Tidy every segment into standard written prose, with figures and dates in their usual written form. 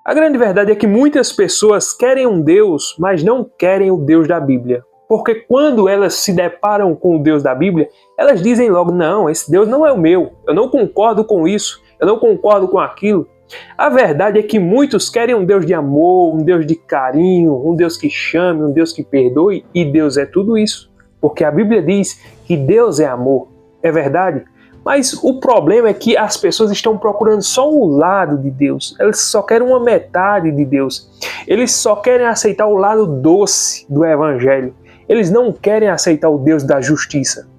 A grande verdade é que muitas pessoas querem um Deus, mas não querem o Deus da Bíblia. Porque quando elas se deparam com o Deus da Bíblia, elas dizem logo, não, esse Deus não é o meu, eu não concordo com isso, eu não concordo com aquilo. A verdade é que muitos querem um Deus de amor, um Deus de carinho, um Deus que chame, um Deus que perdoe, e Deus é tudo isso. Porque a Bíblia diz que Deus é amor, é verdade? Mas o problema é que as pessoas estão procurando só o lado de Deus. Eles só querem uma metade de Deus. Eles só querem aceitar o lado doce do Evangelho. Eles não querem aceitar o Deus da justiça.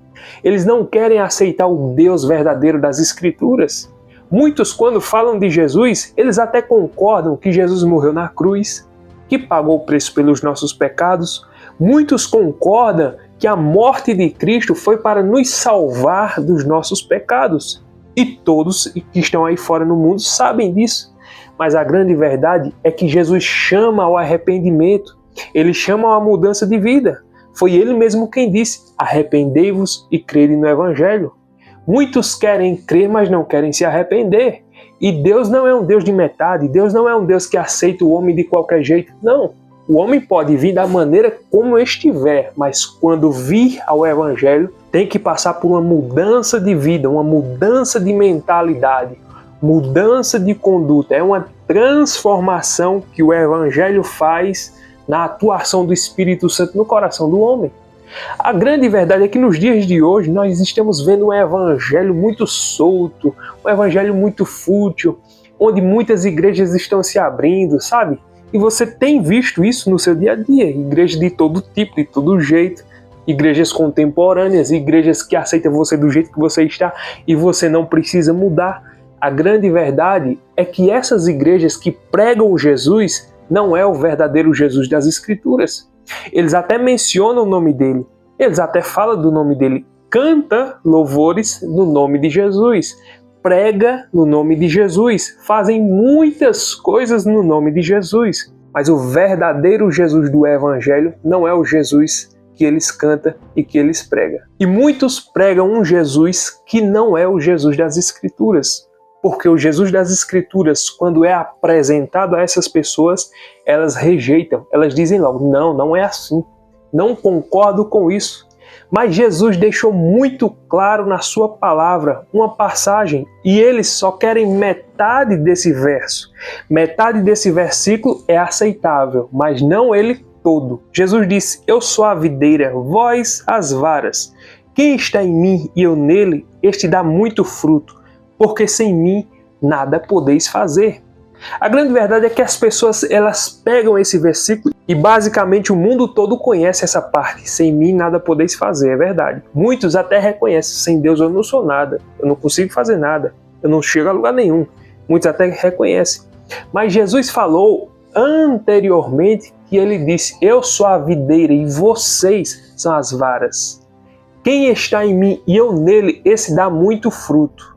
Eles não querem aceitar o Deus verdadeiro das Escrituras. Muitos, quando falam de Jesus, eles até concordam que Jesus morreu na cruz, que pagou o preço pelos nossos pecados. Muitos concordam que a morte de Cristo foi para nos salvar dos nossos pecados. E todos que estão aí fora no mundo sabem disso. Mas a grande verdade é que Jesus chama ao arrependimento. Ele chama a mudança de vida. Foi ele mesmo quem disse, arrependei-vos e crede no Evangelho. Muitos querem crer, mas não querem se arrepender. E Deus não é um Deus de metade. Deus não é um Deus que aceita o homem de qualquer jeito. Não. O homem pode vir da maneira como estiver, mas quando vir ao Evangelho, tem que passar por uma mudança de vida, uma mudança de mentalidade, mudança de conduta. É uma transformação que o Evangelho faz na atuação do Espírito Santo no coração do homem. A grande verdade é que nos dias de hoje nós estamos vendo um evangelho muito solto, um evangelho muito fútil, onde muitas igrejas estão se abrindo, sabe? E você tem visto isso no seu dia a dia, igrejas de todo tipo, de todo jeito, igrejas contemporâneas, igrejas que aceitam você do jeito que você está e você não precisa mudar. A grande verdade é que essas igrejas que pregam Jesus não é o verdadeiro Jesus das Escrituras. Eles até mencionam o nome dele, eles até falam do nome dele, canta louvores no nome de Jesus, prega no nome de Jesus, fazem muitas coisas no nome de Jesus, mas o verdadeiro Jesus do Evangelho não é o Jesus que eles cantam e que eles pregam. E muitos pregam um Jesus que não é o Jesus das Escrituras. Porque o Jesus das Escrituras, quando é apresentado a essas pessoas, elas rejeitam, elas dizem logo, não, não é assim, não concordo com isso. Mas Jesus deixou muito claro na sua palavra uma passagem e eles só querem metade desse verso. Metade desse versículo é aceitável, mas não ele todo. Jesus disse, eu sou a videira, vós as varas. Quem está em mim e eu nele, este dá muito fruto. Porque sem mim nada podeis fazer. A grande verdade é que as pessoas elas pegam esse versículo e basicamente o mundo todo conhece essa parte. Sem mim nada podeis fazer, é verdade. Muitos até reconhecem, sem Deus eu não sou nada, eu não consigo fazer nada, eu não chego a lugar nenhum. Muitos até reconhecem. Mas Jesus falou anteriormente que ele disse, eu sou a videira e vocês são as varas. Quem está em mim e eu nele, esse dá muito fruto.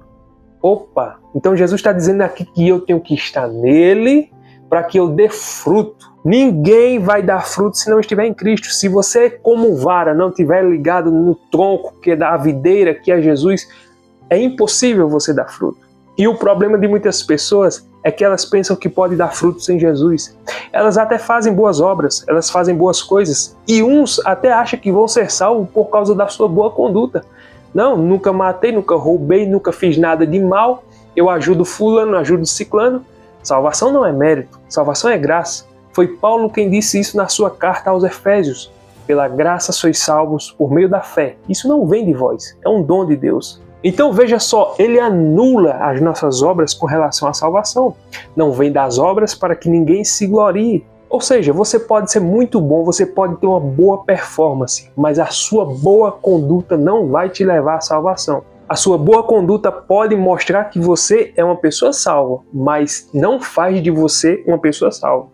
Opa, então Jesus está dizendo aqui que eu tenho que estar nele para que eu dê fruto. Ninguém vai dar fruto se não estiver em Cristo. Se você, como vara, não estiver ligado no tronco que é da videira, que é Jesus, é impossível você dar fruto. E o problema de muitas pessoas é que elas pensam que pode dar fruto sem Jesus. Elas até fazem boas obras, elas fazem boas coisas, e uns até acham que vão ser salvos por causa da sua boa conduta. Não, nunca matei, nunca roubei, nunca fiz nada de mal, eu ajudo fulano, ajudo ciclano. Salvação não é mérito, salvação é graça. Foi Paulo quem disse isso na sua carta aos Efésios. Pela graça sois salvos por meio da fé. Isso não vem de vós, é um dom de Deus. Então veja só, ele anula as nossas obras com relação à salvação. Não vem das obras para que ninguém se glorie. Ou seja, você pode ser muito bom, você pode ter uma boa performance, mas a sua boa conduta não vai te levar à salvação. A sua boa conduta pode mostrar que você é uma pessoa salva, mas não faz de você uma pessoa salva.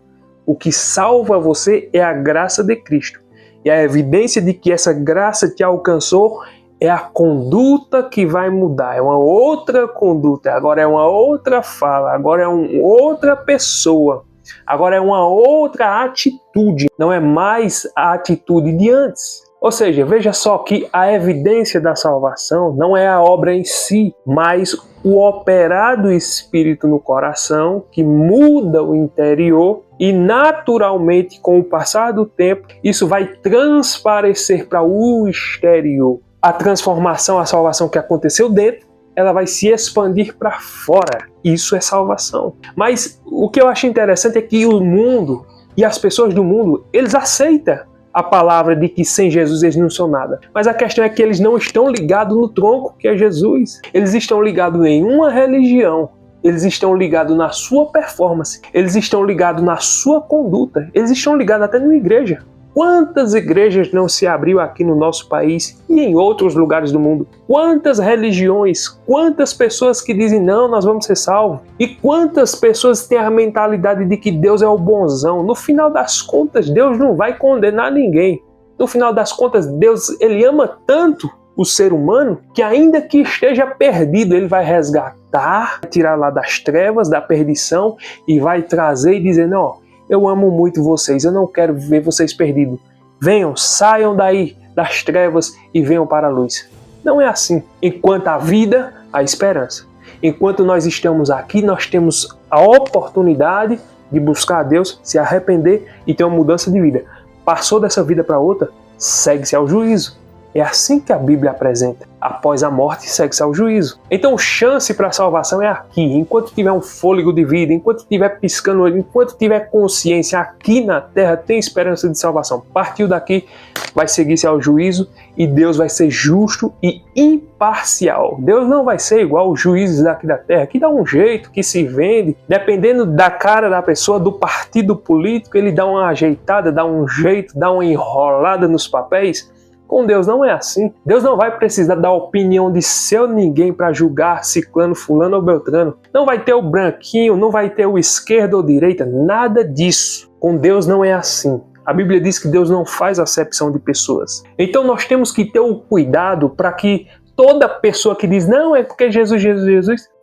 O que salva você é a graça de Cristo. E a evidência de que essa graça te alcançou é a conduta que vai mudar. É uma outra conduta, agora é uma outra fala, agora é uma outra pessoa. Agora é uma outra atitude, não é mais a atitude de antes. Ou seja, veja só que a evidência da salvação não é a obra em si, mas o operar do Espírito no coração, que muda o interior e naturalmente, com o passar do tempo, isso vai transparecer para o exterior. A transformação, a salvação que aconteceu dentro, ela vai se expandir para fora. Isso é salvação. Mas o que eu acho interessante é que o mundo e as pessoas do mundo, eles aceitam a palavra de que sem Jesus eles não são nada. Mas a questão é que eles não estão ligados no tronco, que é Jesus. Eles estão ligados em uma religião. Eles estão ligados na sua performance. Eles estão ligados na sua conduta. Eles estão ligados até numa igreja. Quantas igrejas não se abriu aqui no nosso país e em outros lugares do mundo? Quantas religiões, quantas pessoas que dizem não, nós vamos ser salvos? E quantas pessoas têm a mentalidade de que Deus é o bonzão? No final das contas, Deus não vai condenar ninguém. No final das contas, Deus, ele ama tanto o ser humano que ainda que esteja perdido, ele vai resgatar, tirar lá das trevas, da perdição e vai trazer e dizer, não, eu amo muito vocês, eu não quero ver vocês perdidos. Venham, saiam daí das trevas e venham para a luz. Não é assim. Enquanto há vida, há esperança. Enquanto nós estamos aqui, nós temos a oportunidade de buscar a Deus, se arrepender e ter uma mudança de vida. Passou dessa vida para outra, segue-se ao juízo. É assim que a Bíblia apresenta. Após a morte, segue-se ao juízo. Então, chance para a salvação é aqui. Enquanto tiver um fôlego de vida, enquanto estiver piscando, enquanto tiver consciência, aqui na terra tem esperança de salvação. Partiu daqui, vai seguir-se ao juízo e Deus vai ser justo e imparcial. Deus não vai ser igual os juízes daqui da terra, que dá um jeito, que se vende. Dependendo da cara da pessoa, do partido político, ele dá uma ajeitada, dá um jeito, dá uma enrolada nos papéis. Com Deus não é assim. Deus não vai precisar da opinião de seu ninguém para julgar ciclano, fulano ou beltrano. Não vai ter o branquinho, não vai ter o esquerdo ou direita, nada disso. Com Deus não é assim. A Bíblia diz que Deus não faz acepção de pessoas. Então nós temos que ter o cuidado para que toda pessoa que diz não, é porque Jesus,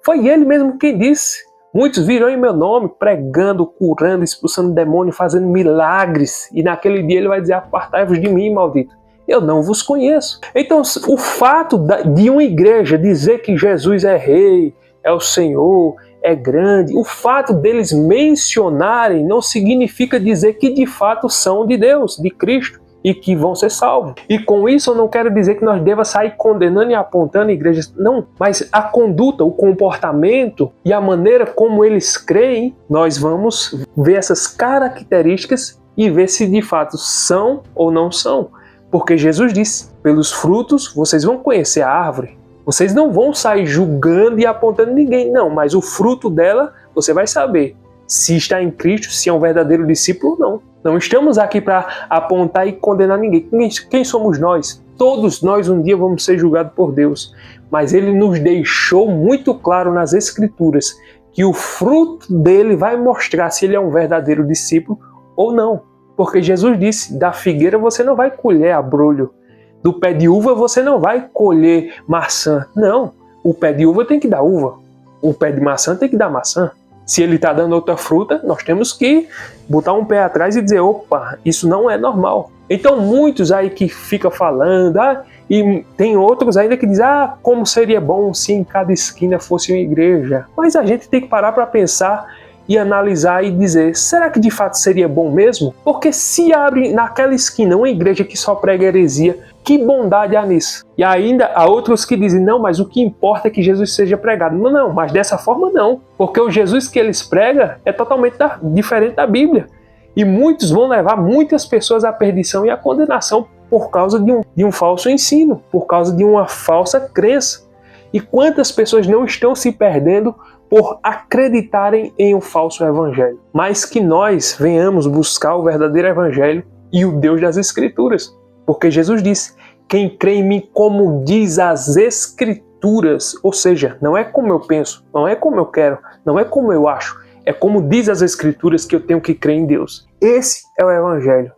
foi Ele mesmo quem disse. Muitos virão em meu nome, pregando, curando, expulsando demônio, fazendo milagres. E naquele dia Ele vai dizer, apartai-vos de mim, maldito. Eu não vos conheço. Então, o fato de uma igreja dizer que Jesus é rei, é o Senhor, é grande, o fato deles mencionarem não significa dizer que de fato são de Deus, de Cristo, e que vão ser salvos. E com isso eu não quero dizer que nós devamos sair condenando e apontando igrejas. Não, mas a conduta, o comportamento e a maneira como eles creem, nós vamos ver essas características e ver se de fato são ou não são. Porque Jesus disse, pelos frutos vocês vão conhecer a árvore. Vocês não vão sair julgando e apontando ninguém, não. Mas o fruto dela, você vai saber se está em Cristo, se é um verdadeiro discípulo ou não. Não estamos aqui para apontar e condenar ninguém. Quem somos nós? Todos nós um dia vamos ser julgados por Deus. Mas Ele nos deixou muito claro nas Escrituras que o fruto dele vai mostrar se ele é um verdadeiro discípulo ou não. Porque Jesus disse, da figueira você não vai colher abrolho, do pé de uva você não vai colher maçã. Não, o pé de uva tem que dar uva, o pé de maçã tem que dar maçã. Se ele está dando outra fruta, nós temos que botar um pé atrás e dizer, opa, isso não é normal. Então muitos aí que ficam falando, e tem outros ainda que dizem, como seria bom se em cada esquina fosse uma igreja. Mas a gente tem que parar para pensar e analisar e dizer, será que de fato seria bom mesmo? Porque se abre naquela esquina uma igreja que só prega heresia, que bondade há nisso? E ainda há outros que dizem, não, mas o que importa é que Jesus seja pregado. Não, mas dessa forma não. Porque o Jesus que eles pregam é totalmente diferente da Bíblia. E muitos vão levar muitas pessoas à perdição e à condenação por causa de um falso ensino, por causa de uma falsa crença. E quantas pessoas não estão se perdendo por acreditarem em um falso evangelho. Mas que nós venhamos buscar o verdadeiro evangelho e o Deus das Escrituras. Porque Jesus disse, quem crê em mim como diz as Escrituras, ou seja, não é como eu penso, não é como eu quero, não é como eu acho, é como diz as Escrituras que eu tenho que crer em Deus. Esse é o evangelho.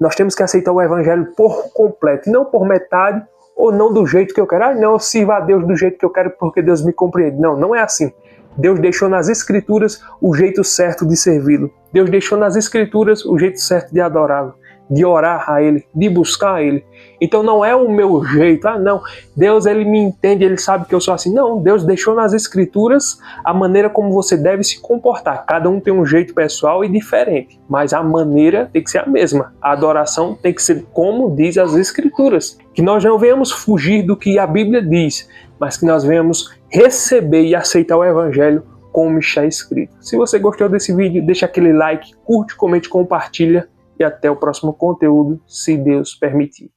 Nós temos que aceitar o evangelho por completo, e não por metade, ou não do jeito que eu quero. Não, eu sirvo a Deus do jeito que eu quero porque Deus me compreende. Não, não é assim. Deus deixou nas Escrituras o jeito certo de servi-lo. Deus deixou nas Escrituras o jeito certo de adorá-lo. de orar a Ele, de buscar a Ele. Então não é o meu jeito, não, Deus Ele me entende, Ele sabe que eu sou assim. Não, Deus deixou nas Escrituras a maneira como você deve se comportar. Cada um tem um jeito pessoal e diferente, mas a maneira tem que ser a mesma. A adoração tem que ser como diz as Escrituras. Que nós não venhamos fugir do que a Bíblia diz, mas que nós venhamos receber e aceitar o Evangelho como está escrito. Se você gostou desse vídeo, deixa aquele like, curte, comente, compartilha e até o próximo conteúdo, se Deus permitir.